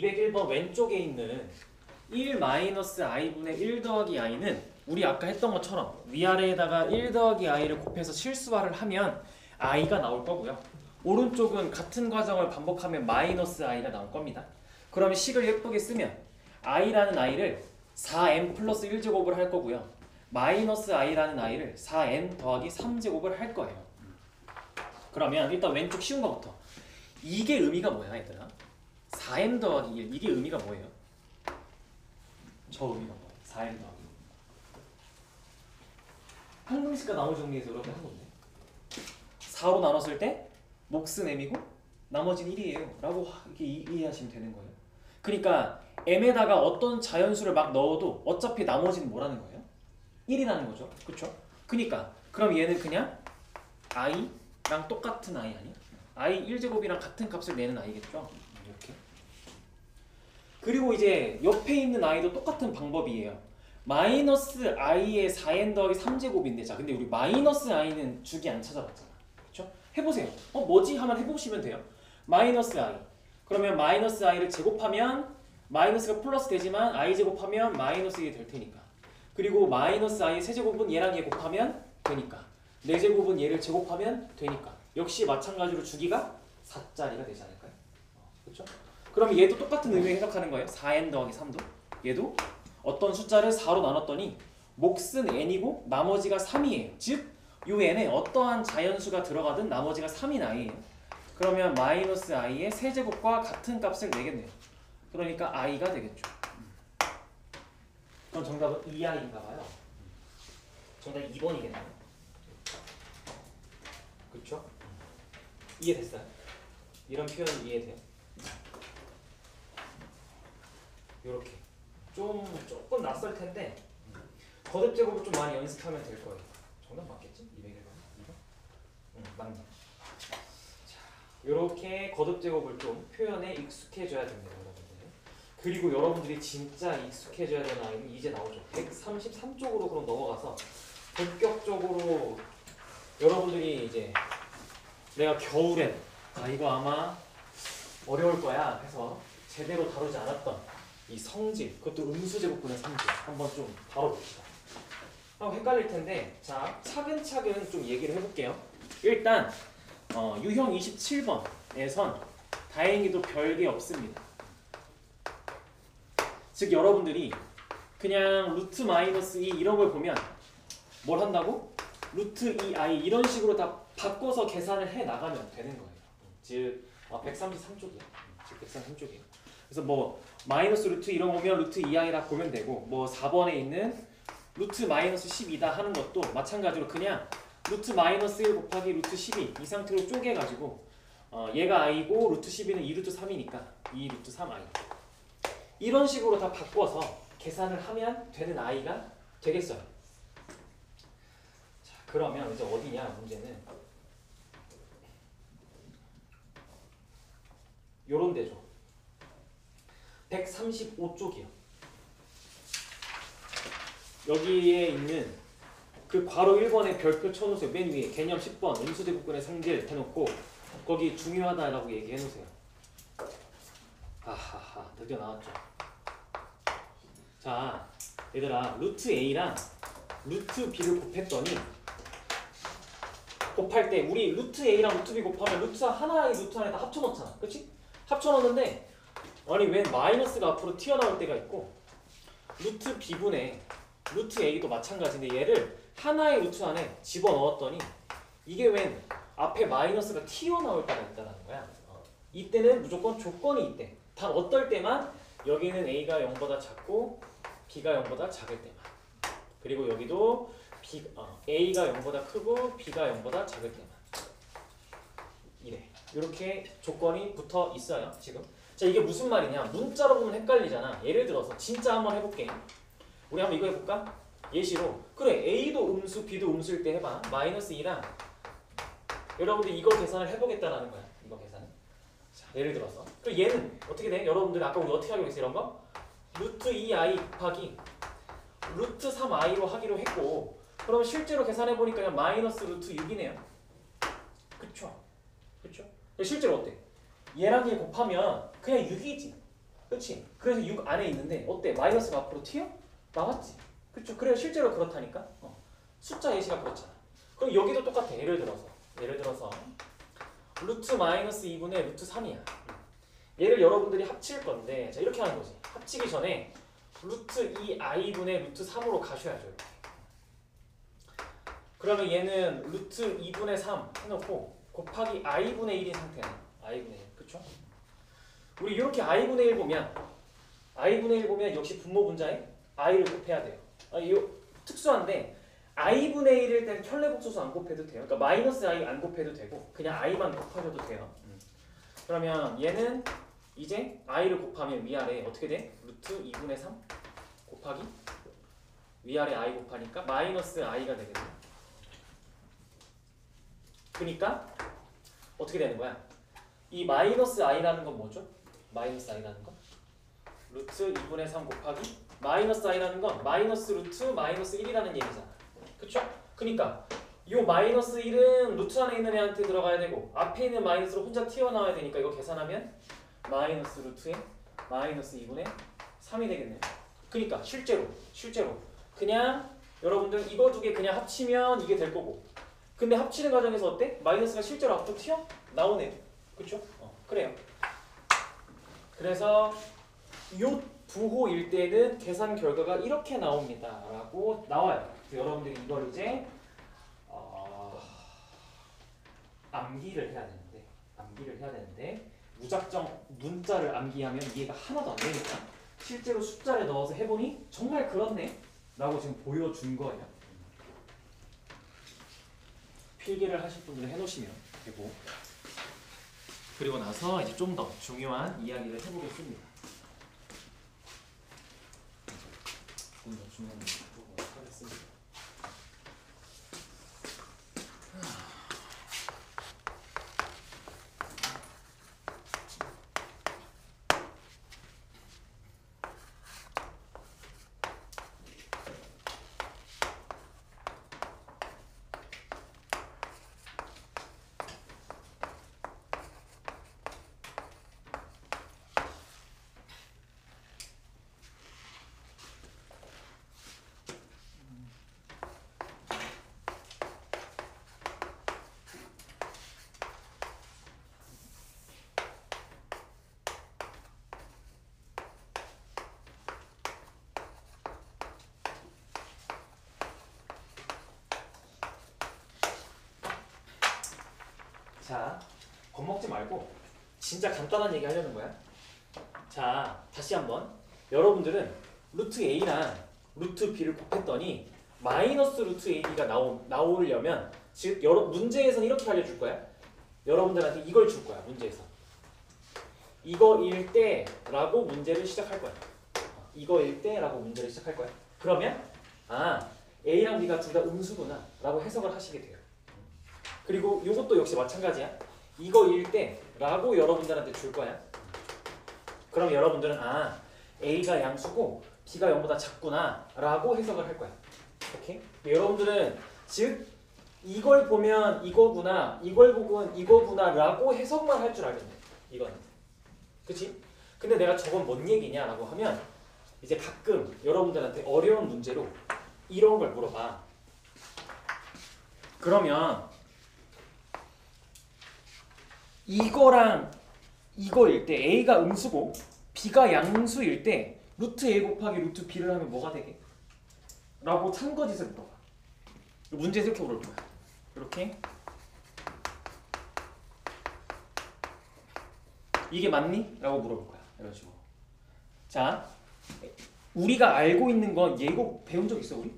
201번 왼쪽에 있는 1 마이너스 i분의 1 더하기 i는 우리 아까 했던 것처럼 위아래에다가 1 더하기 i를 곱해서 실수화를 하면 i가 나올 거고요. 오른쪽은 같은 과정을 반복하면 마이너스 i가 나올 겁니다. 그러면 식을 예쁘게 쓰면 i라는 i를 4n 플러스 1제곱을 할 거고요. 마이너스 i라는 i를 4n 더하기 3제곱을 할 거예요. 그러면 일단 왼쪽 쉬운 거부터. 이게 의미가 뭐야 얘들아? 4n 더하기 1 이게 의미가 뭐예요? 저 의미가 뭐예요? 4n 더하기 1 항등식과 나머지 정리해서 이렇게 한 건데 4로 나눴을 때 몫은 m이고 나머지는 1이에요 라고 이렇게 이해하시면 되는 거예요. 그러니까 m에다가 어떤 자연수를 막 넣어도 어차피 나머지는 뭐라는 거예요? 1이라는 거죠. 그쵸? 그러니까 그럼 얘는 그냥 i랑 똑같은 i 아니야? i 1제곱이랑 같은 값을 내는 i겠죠? 이렇게. 그리고 이제 옆에 있는 i도 똑같은 방법이에요. 마이너스 i의 4n 더하기 3제곱인데 자 근데 우리 마이너스 i는 주기 안 찾아봤잖아. 그쵸? 해보세요. 뭐지? 하면 해보시면 돼요. 마이너스 i 그러면 마이너스 i를 제곱하면 마이너스가 플러스 되지만 i 제곱하면 마이너스 1이 될 테니까. 그리고 마이너스 i의 세제곱은 얘랑 얘 곱하면 되니까 4제곱은 얘를 제곱하면 되니까 역시 마찬가지로 주기가 4짜리가 되지 않을까요? 그렇죠? 그럼 얘도 똑같은 의미로 해석하는 거예요. 4n 더하기 3도 얘도 어떤 숫자를 4로 나눴더니 몫은 n이고 나머지가 3이에요. 즉 요 n에 어떠한 자연수가 들어가든 나머지가 3인 i예요. 그러면 마이너스 i의 세제곱과 같은 값을 내겠네요. 그러니까 i가 되겠죠. 그럼 정답은 2i인가 봐요. 정답 2번이겠네요. 그렇죠? 이해됐어요? 이런 표현이 이해돼요? 요렇게 조금 낯설 텐데 거듭 제곱을 좀 많이 연습하면 될 거예요. 정답 맞겠지? 201번? 2번? 응, 맞네. 자, 요렇게 거듭 제곱을 좀 표현에 익숙해져야 됩니다, 여러분들. 그리고 여러분들이 진짜 익숙해져야 되는 아이는 이제 나오죠. 133쪽으로 그럼 넘어가서 본격적으로 여러분들이 이제 내가 겨울엔 이거 아마 어려울 거야 해서 제대로 다루지 않았던 이 성질, 그것도 음수제곱분의 성질 한번 좀 다뤄봅시다. 헷갈릴 텐데 자 차근차근 좀 얘기를 해볼게요. 일단 유형 27번에선 다행히도 별게 없습니다. 즉 여러분들이 그냥 루트 마이너스 2 이런 걸 보면 뭘 한다고? 루트 2i 이런 식으로 다 바꿔서 계산을 해 나가면 되는 거예요. 즉 133쪽이야. 즉 133쪽이에요. 그래서 뭐 마이너스 루트 이런 거면 루트 2i라 보면 되고 뭐 4번에 있는 루트 마이너스 12다 하는 것도 마찬가지로 그냥 루트 마이너스 1 곱하기 루트 12 이 상태로 쪼개가지고 얘가 i고 루트 12는 2루트 3이니까 2루트 3i 이런 식으로 다 바꿔서 계산을 하면 되는 i가 되겠어요. 자, 그러면 이제 어디냐 문제는 요런 데죠. 135쪽이요. 여기에 있는 그 괄호 1번에 별표 쳐놓으세요. 맨 위에 개념 10번 음수제곱근의 성질 해놓고 거기 중요하다라고 얘기해놓으세요. 아하하 드디어 나왔죠. 자 얘들아 루트 A랑 루트 B를 곱했더니 곱할 때 우리 루트 A랑 루트 B 곱하면 루트 하나의 루트 하나에 다 합쳐놓잖아. 그치? 합쳐놓는데 아니 왜 마이너스가 앞으로 튀어나올 때가 있고 루트 B분의 루트 A도 마찬가지인데 얘를 하나의 루트 안에 집어넣었더니 이게 웬 앞에 마이너스가 튀어나올 때가 있다는 거야. 이때는 무조건 조건이 있대. 단 어떨 때만 여기는 A가 0보다 작고 B가 0보다 작을 때만. 그리고 여기도 A가 0보다 크고 B가 0보다 작을 때만. 이래. 이렇게 조건이 붙어 있어요. 지금. 자 이게 무슨 말이냐. 문자로 보면 헷갈리잖아. 예를 들어서 진짜 한번 해볼게. 우리 한번 이거 해볼까? 예시로 그래 A도 음수 B도 음수일 때 해봐. 마이너스 2랑 여러분들 이거 계산을 해보겠다라는 거야. 이거 계산은. 자 예를 들어서 그리고 얘는 어떻게 돼? 여러분들 아까 우리 어떻게 하기로 했어? 이런 거? 루트 2i 곱하기 루트 3i로 하기로 했고 그러면 실제로 계산해보니까 그냥 마이너스 루트 6이네요. 그쵸? 그쵸? 실제로 어때? 얘랑 얘 곱하면 그냥 6이지. 그렇지? 그래서 6 안에 있는데 어때? 마이너스가 앞으로 튀어? 나왔지? 그렇죠? 그래요. 실제로 그렇다니까. 숫자 예시가 그렇잖아. 그럼 여기도 똑같아. 예를 들어서 루트 마이너스 2분의 루트 3이야. 얘를 여러분들이 합칠 건데 자 이렇게 하는 거지. 합치기 전에 루트 2i분의 루트 3으로 가셔야죠. 이렇게. 그러면 얘는 루트 2분의 3 해놓고 곱하기 i분의 1인 상태야. i분의 1. 그쵸? 우리 이렇게 i분의 1 보면 역시 분모 분자에 i를 곱해야 돼요. 이거 특수한데 i분의 1일 때는 켤레복소수 안 곱해도 돼요. 그러니까 마이너스 i 안 곱해도 되고 그냥 i만 곱하셔도 돼요. 그러면 얘는 이제 i를 곱하면 위아래 어떻게 돼? 루트 2분의 3 곱하기 위아래 i 곱하니까 마이너스 i가 되겠네. 그러니까 어떻게 되는 거야? 이 마이너스 i라는 건 뭐죠? 마이너스 i라는 건 루트 2분의 3 곱하기 마이너스 i라는 건 마이너스 루트 마이너스 1이라는 얘기잖아. 그쵸? 그러니까 요 마이너스 1은 루트 안에 있는 애한테 들어가야 되고 앞에 있는 마이너스로 혼자 튀어나와야 되니까 이거 계산하면 마이너스 루트에 마이너스 2분의 3이 되겠네요. 그러니까 실제로 그냥 여러분들 이거 두 개 그냥 합치면 이게 될 거고 근데 합치는 과정에서 어때? 마이너스가 실제로 앞으로 튀어? 나오네요. 그쵸? 그래요. 그래서 요 부호일 때는 계산 결과가 이렇게 나옵니다 라고 나와요. 그래서 여러분들이 이걸 이제 암기를 해야 되는데 무작정 문자를 암기하면 이해가 하나도 안 되니까 실제로 숫자를 넣어서 해보니 정말 그렇네 라고 지금 보여준 거예요. 필기를 하실 분들은 해놓으시면 되고 그리고 나서 이제 좀 더 중요한 이야기를 해보겠습니다. 좀 더 중요한 이야기를 해보도록 하겠습니다. 자, 겁먹지 말고 진짜 간단한 얘기 하려는 거야. 자, 다시 한번 여러분들은 루트 a랑 루트 b를 곱했더니 마이너스 루트 ab가 나오려면 즉 문제에서는 이렇게 알려줄 거야. 여러분들한테 이걸 줄 거야. 문제에서 이거일 때라고 문제를 시작할 거야. 이거일 때라고 문제를 시작할 거야. 그러면 a랑 b가 둘 다 음수구나 라고 해석을 하시게 돼요. 그리고 이것도 역시 마찬가지야. 이거일 때라고 여러분들한테 줄 거야. 그럼 여러분들은 A가 양수고 B가 0보다 작구나 라고 해석을 할 거야. 오케이? 여러분들은 즉 이걸 보면 이거구나 이걸 보면 이거구나 라고 해석만 할 줄 알겠네. 이거는. 그치? 근데 내가 저건 뭔 얘기냐 라고 하면 이제 가끔 여러분들한테 어려운 문제로 이런 걸 물어봐. 그러면 이거랑 이거일 때 A가 음수고 B가 양수일 때 루트 A 곱하기 루트 B를 하면 뭐가 되게? 라고 참거짓을 물어봐. 문제에서 이렇게 물어볼 거야. 이렇게 이게 맞니? 라고 물어볼 거야. 이런 식으로. 자, 우리가 알고 있는 건 이거 배운 적 있어 우리?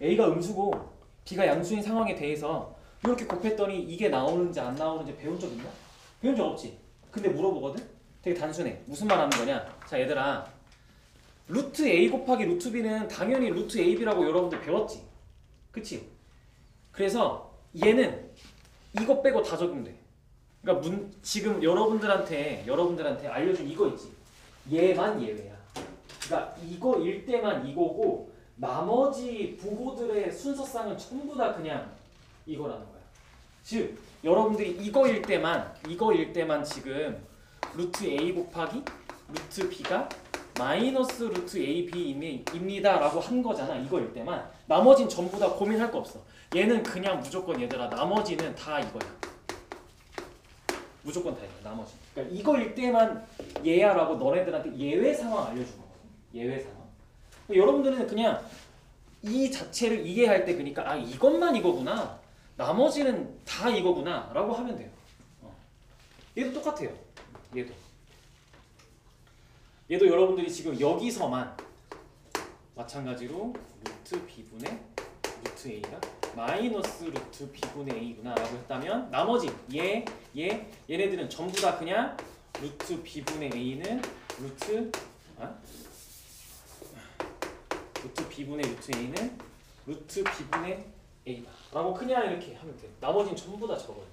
A가 음수고 B가 양수인 상황에 대해서 이렇게 곱했더니 이게 나오는지 안 나오는지 배운 적 있나? 배운 적 없지. 근데 물어보거든? 되게 단순해. 무슨 말 하는 거냐? 자 얘들아 루트 A 곱하기 루트 B는 당연히 루트 AB라고 여러분들 배웠지? 그치? 그래서 얘는 이거 빼고 다 적으면 돼. 그러니까 지금 여러분들한테 알려준 이거 있지? 얘만 예외야. 그러니까 이거일 때만 이거고 나머지 부호들의 순서상은 전부 다 그냥 이거라는 거야. 즉 여러분들이 이거일 때만 지금 루트 A 곱하기 루트 b가 마이너스 루트 ab입니다 라고 한 거잖아. 이거일 때만. 나머진 전부 다 고민할 거 없어. 얘는 그냥 무조건 얘들아 나머지는 다 이거야. 무조건 다 이거야. 나머지. 그러니까 이거일 때만 얘야 라고 너네들한테 예외 상황 알려준 거거든. 예외 상황. 그러니까 여러분들은 그냥 이 자체를 이해할 때 그러니까 아 이것만 이거구나. 나머지는 다 이거구나 라고 하면 돼요. 얘도 똑같아요. 얘도 여러분들이 지금 여기서만 마찬가지로 루트 b분의 루트 a가 마이너스 루트 b분의 a구나 라고 했다면 나머지 얘네들은 전부 다 그냥 루트 b분의 a는 루트 b분의 루트 a는 루트 b분의 a다 라고 그냥 이렇게 하면 돼요. 나머지는 전부 다 적어요.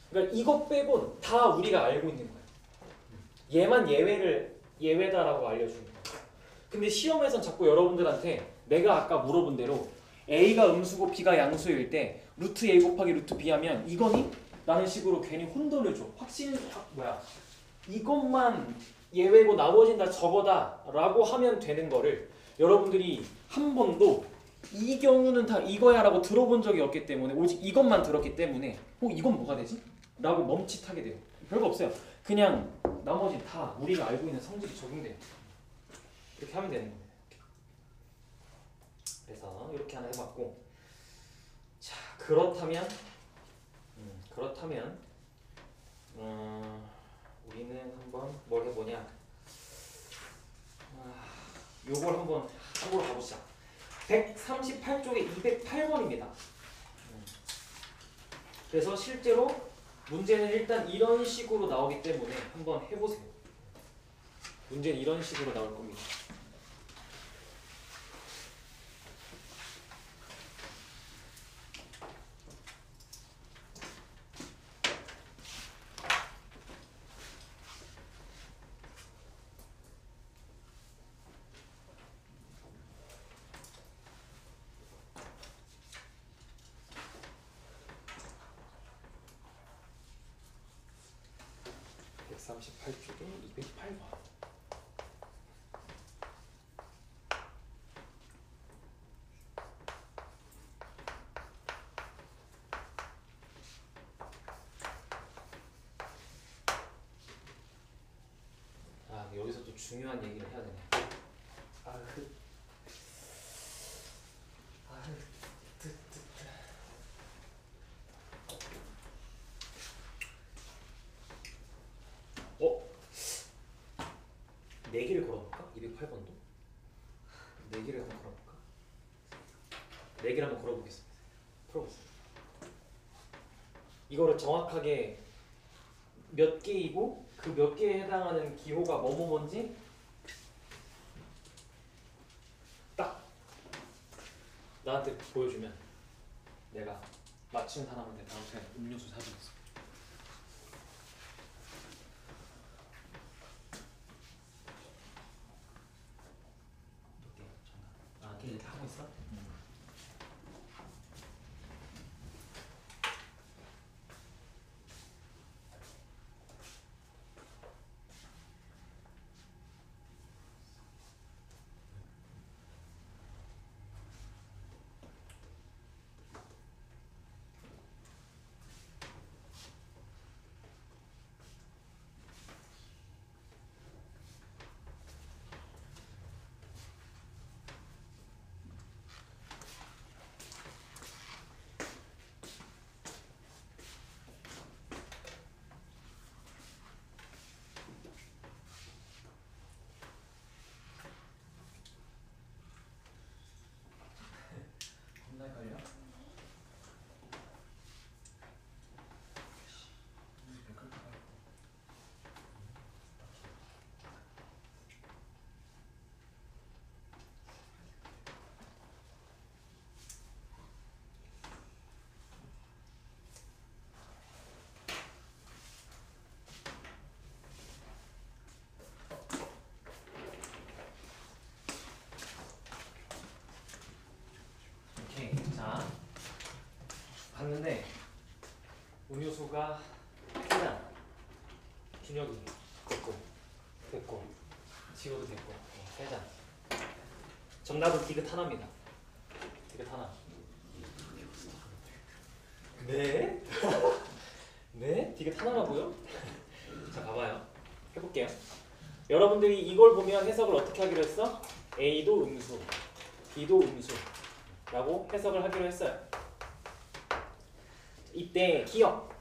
그러니까 이거 빼곤 다 우리가 알고 있는 거예요. 얘만 예외다라고 알려주는 거예요. 근데 시험에선 자꾸 여러분들한테 내가 아까 물어본 대로 a가 음수고 b가 양수일 때 루트 a 곱하기 루트 b 하면 이거니? 라는 식으로 괜히 혼돈을 줘. 이것만 예외고 나머지는 다 저거다 라고 하면 되는 거를 여러분들이 한 번도 이 경우는 다 이거야 라고 들어본 적이 없기 때문에 오직 이것만 들었기 때문에 이건 뭐가 되지? 라고 멈칫하게 돼요. 별거 없어요. 그냥 나머지 다 우리가 알고 있는 성질이 적용돼요. 이렇게 하면 되는 거예요. 그래서 이렇게 하나 해봤고, 자 그렇다면 우리는 한번 뭘 해보냐? 요걸 한번 참고로 가보자. 138쪽에 208번입니다. 그래서 실제로 문제는 일단 이런 식으로 나오기 때문에 한번 해보세요. 문제는 이런 식으로 나올 겁니다. 쪽에 208번. 여기서 또 중요한 얘기를 해야 되네. 내기를 걸어볼까? 208번도? 내기를 한번 걸어볼까? 내기를 한번 걸어보겠습니다. 풀어보세요. 이거를 정확하게 몇 개이고 그 몇 개에 해당하는 기호가 뭔지 딱 나한테 보여주면 내가 맞추는 사람한테 다음 시간에 음료수 사주겠어. 이렇게 하고 있어? 걸려? 자, 봤는데 음료수가 1잔 준혁이 있고 됐고 지워도 됐고 3장. 정답은 디귿 하나입니다. 디귿 하나. 네? 네? 디귿 하나라고요? 자 봐봐요. 해볼게요. 여러분들이 이걸 보면 해석을 어떻게 하기로 했어? A도 음수, B도 음수 라고 해석을 하기로 했어요. 이때 기억.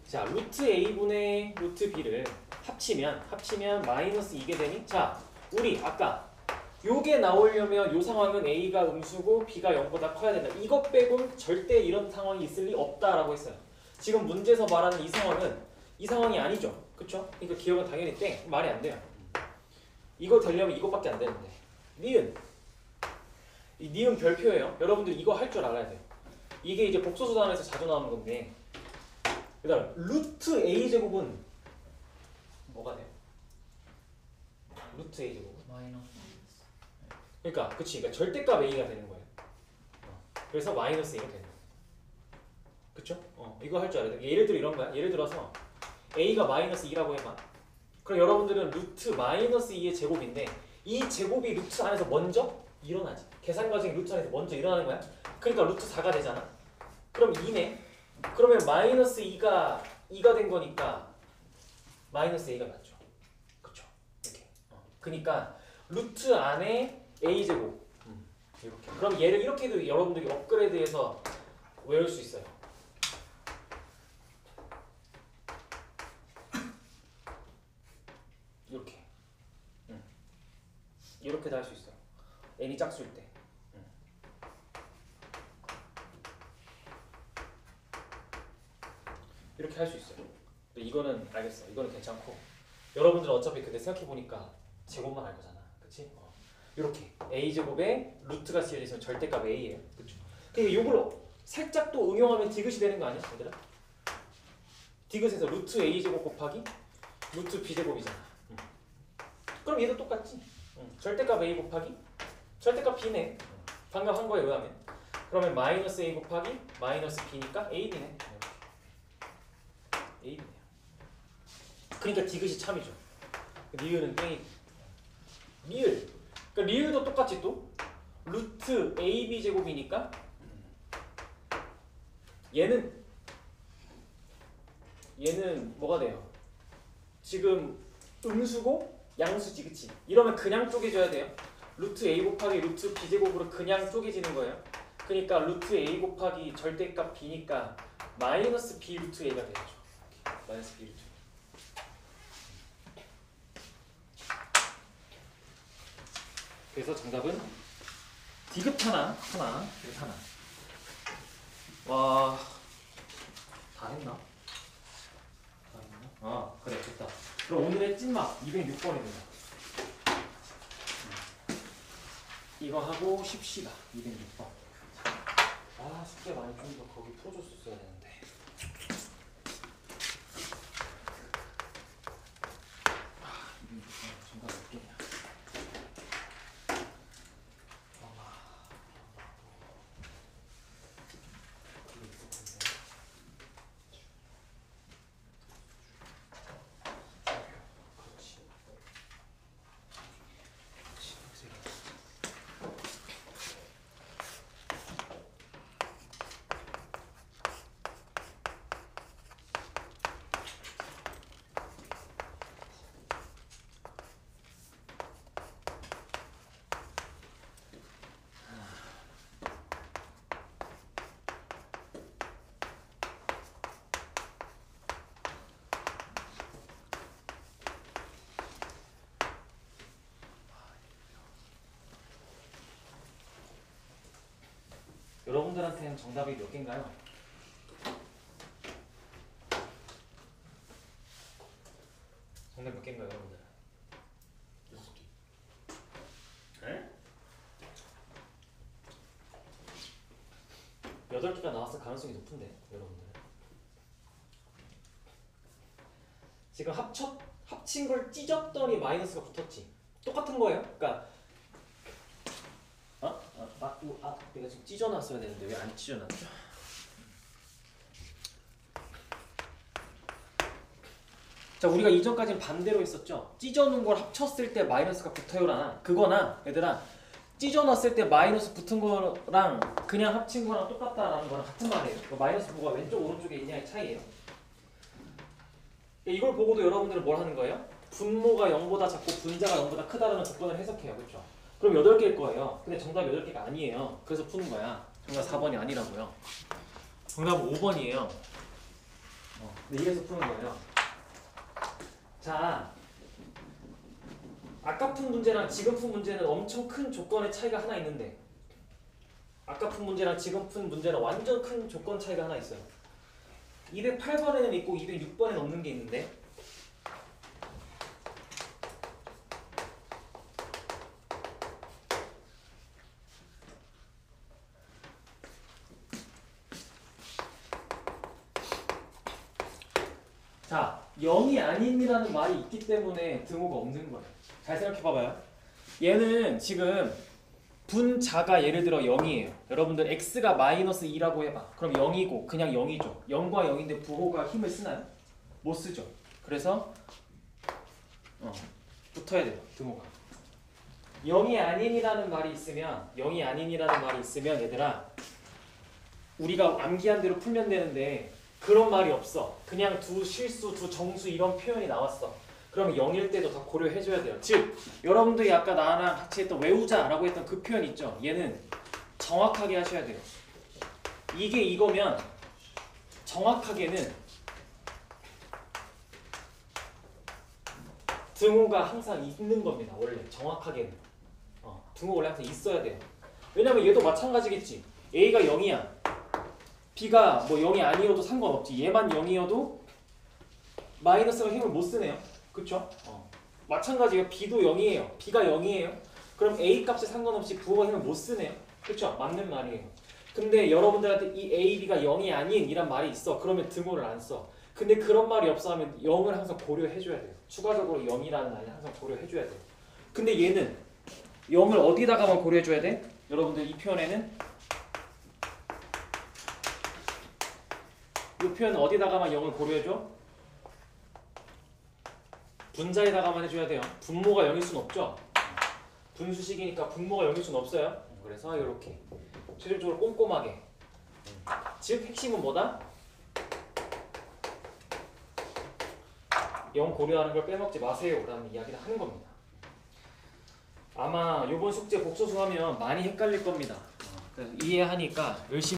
자, 루트 A분의 루트 B를 합치면 마이너스 2게 되니? 자, 우리 아까 요게 나오려면 요 상황은 A가 음수고 B가 0보다 커야 된다. 이것 빼곤 절대 이런 상황이 있을 리 없다라고 했어요. 지금 문제에서 말하는 이 상황이 아니죠. 그쵸? 그러니까 기억은 당연히 땡. 말이 안 돼요. 이거 되려면 이것밖에 안 되는데. 니은. 이 니은 별표예요. 여러분들 이거 할 줄 알아야 돼요. 이게 이제 복소수 단원에서 자주 나오는 건데. 그 다음 루트 A제곱은 뭐가 돼요? 루트 A제곱은? 마이너스. 그러니까 절대값 A가 되는 거예요. 그래서 마이너스 A가 되는 거예요. 그쵸? 이거 할 줄 알아야 돼. 예를 들어 이런 거야. 예를 들어서 A가 마이너스 2라고 해봐. 그럼 여러분들은 루트 마이너스 2의 제곱인데 이 제곱이 루트 안에서 먼저 일어나지. 계산 과정이 루트 안에서 먼저 일어나는 거야. 그러니까 루트 4가 되잖아. 그럼 2네. 그러면 마이너스 2가 된 거니까 마이너스 A가 맞죠. 그쵸? 이렇게. 그러니까 루트 안에 A제곱. 이렇게. 그럼 얘를 이렇게도 여러분들이 업그레이드해서 외울 수 있어요. 이렇게. 이렇게도 할 수 있어요. n이 짝수일 때. 이렇게 할 수 있어요. 이거는 알겠어. 이거는 괜찮고. 여러분들은 어차피 근데 생각해보니까 제곱만 알 거잖아. 그치? 이렇게 A제곱에 루트가 지어져 있으면 절대값 A예요. 그쵸? 그러니까 이걸 살짝 또 응용하면 디귿이 되는 거 아니야? 얘들아? 디귿에서 루트 A제곱 곱하기 루트 B제곱이잖아. 그럼 얘도 똑같지? 절대값 A 곱하기 절대값 B네. 방금 한 거에 의하면. 그러면 마이너스 A 곱하기 마이너스 B니까 AB네. AB네요. 그러니까 디귿이 참이죠. 리을은 땡이고. 리을. 그러니까 리을도 똑같이 또 루트 AB 제곱이니까 얘는 뭐가 돼요? 지금 음수고 양수지, 그치? 이러면 그냥 쪼개져야 돼요. 루트 A 곱하기 루트 B 제곱으로 그냥 쪼개지는 거예요. 그러니까 루트 A 곱하기 절대값 B니까 마이너스 B 루트 A가 되죠. 마이너스 B 루트. 그래서 정답은 디귿 하나. 디귿 하나. 와, 다 했나? 그래, 됐다. 그럼 오늘의 찐막 206번입니다. 이거 하고 쉽시다. 206번. 숙제 많이 좀 더 거기 풀어줬었어야 되는데. 정답 몇 개냐? 여러분들한테는 정답이 몇 개인가요? 정답 몇 개인가요, 여러분들? 6개. 에? 8개가 나왔을 가능성이 높은데, 여러분들. 지금 합친 걸 찢었더니 마이너스가 붙었지. 똑같은 거예요. 그러니까 내가 지금 찢어놨어야 되는데 왜 안 찢어놨죠? 자, 우리가 이전까지는 반대로 했었죠. 찢어놓은 걸 합쳤을 때 마이너스가 붙어요라나 그거나 얘들아 찢어놨을 때 마이너스 붙은 거랑 그냥 합친 거랑 똑같다라는 거랑 같은 말이에요. 그 마이너스 부호가 왼쪽 오른쪽에 있냐의 차이예요. 이걸 보고도 여러분들은 뭘 하는 거예요? 분모가 0보다 작고 분자가 0보다 크다라는 조건을 해석해요. 그렇죠? 그럼 8개일 거예요. 근데 정답 8개가 아니에요. 그래서 푸는 거야. 정답 4번이 아니라고요. 정답은 5번이에요. 네, 이래서 푸는 거예요. 자, 아까 푼 문제랑 지금 푼 문제는 엄청 큰 조건의 차이가 하나 있는데 아까 푼 문제랑 지금 푼 문제는 완전 큰 조건 차이가 하나 있어요. 208번에는 있고 206번에는 없는 게 있는데 자, 0이 아닌이라는 말이 있기 때문에 등호가 없는 거예요. 잘 생각해 봐봐요. 얘는 지금 분자가 예를 들어 0이에요. 여러분들 x가 마이너스 2라고 해봐. 그럼 0이고 그냥 0이죠. 0과 0인데 부호가 힘을 쓰나요? 못 쓰죠. 그래서 붙어야 돼요. 등호가. 0이 아닌이라는 말이 있으면 얘들아 우리가 암기한 대로 풀면 되는데 그런 말이 없어. 그냥 두 실수, 두 정수 이런 표현이 나왔어. 그러면 0일 때도 다 고려해줘야 돼요. 즉 여러분들이 아까 나랑 같이 했던 외우자라고 했던 그 표현 있죠. 얘는 정확하게 하셔야 돼요. 이게 이거면 정확하게는 등호가 항상 있는 겁니다. 원래 정확하게는 등호 원래 항상 있어야 돼요. 왜냐면 얘도 마찬가지겠지. A가 0이야. B가 뭐 0이 아니어도 상관없지. 얘만 0이어도 마이너스가 힘을 못 쓰네요. 그쵸? 마찬가지예요. B도 0이에요. B가 0이에요. 그럼 A 값에 상관없이 부호가 힘을 못 쓰네요. 그쵸? 맞는 말이에요. 근데 여러분들한테 이 A, B가 0이 아닌 이란 말이 있어. 그러면 등호를 안 써. 근데 그런 말이 없어 하면 0을 항상 고려해줘야 돼요. 추가적으로 0이라는 말을 항상 고려해줘야 돼요. 근데 얘는 0을 어디다가만 고려해줘야 돼? 여러분들 이 표현에는 이 표현은 어디다가만 0을 고려해줘? 분자에다가만 해줘야 돼요. 분모가 0일 순 없죠? 분수식이니까 분모가 0일 순 없어요. 그래서 이렇게 최종적으로 꼼꼼하게 즉 핵심은 뭐다? 0 고려하는 걸 빼먹지 마세요 라는 이야기를 하는 겁니다. 아마 이번 숙제 복소수 하면 많이 헷갈릴 겁니다. 그래서 이해하니까 열심히